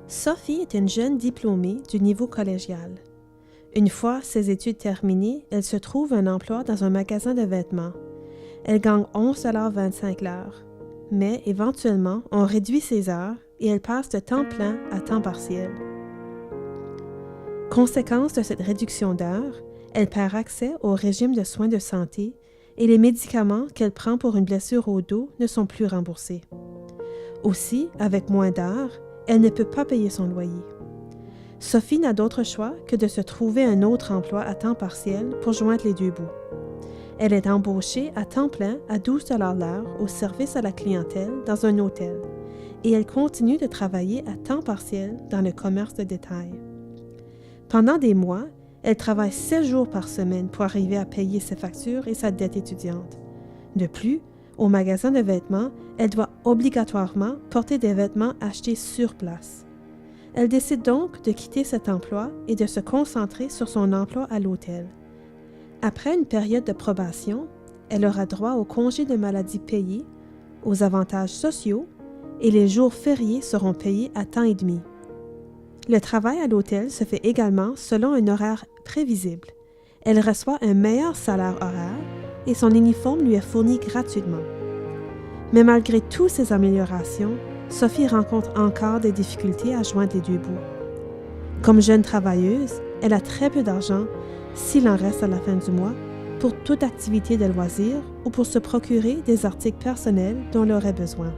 Sophie est une jeune diplômée du niveau collégial. Une fois ses études terminées, elle se trouve un emploi dans un magasin de vêtements. Elle gagne 11,25 $ l'heure. Mais éventuellement, on réduit ses heures et elle passe de temps plein à temps partiel. Conséquence de cette réduction d'heures, elle perd accès au régime de soins de santé et les médicaments qu'elle prend pour une blessure au dos ne sont plus remboursés. Aussi, avec moins d'heures, elle ne peut pas payer son loyer. Sophie n'a d'autre choix que de se trouver un autre emploi à temps partiel pour joindre les deux bouts. Elle est embauchée à temps plein à 12 $ l'heure au service à la clientèle dans un hôtel et elle continue de travailler à temps partiel dans le commerce de détail. Pendant des mois, elle travaille 7 jours par semaine pour arriver à payer ses factures et sa dette étudiante. De plus, au magasin de vêtements, elle doit obligatoirement porter des vêtements achetés sur place. Elle décide donc de quitter cet emploi et de se concentrer sur son emploi à l'hôtel. Après une période de probation, elle aura droit aux congés de maladie payés, aux avantages sociaux et les jours fériés seront payés à temps et demi. Le travail à l'hôtel se fait également selon un horaire prévisible. Elle reçoit un meilleur salaire horaire et son uniforme lui est fourni gratuitement. Mais malgré toutes ces améliorations, Sophie rencontre encore des difficultés à joindre les deux bouts. Comme jeune travailleuse, elle a très peu d'argent, s'il en reste à la fin du mois, pour toute activité de loisirs ou pour se procurer des articles personnels dont elle aurait besoin.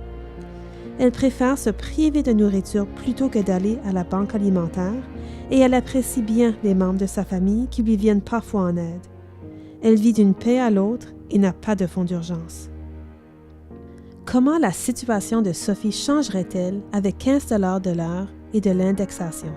Elle préfère se priver de nourriture plutôt que d'aller à la banque alimentaire et elle apprécie bien les membres de sa famille qui lui viennent parfois en aide. Elle vit d'une paie à l'autre et n'a pas de fonds d'urgence. Comment la situation de Sophie changerait-elle avec 15 $ de l'heure et de l'indexation?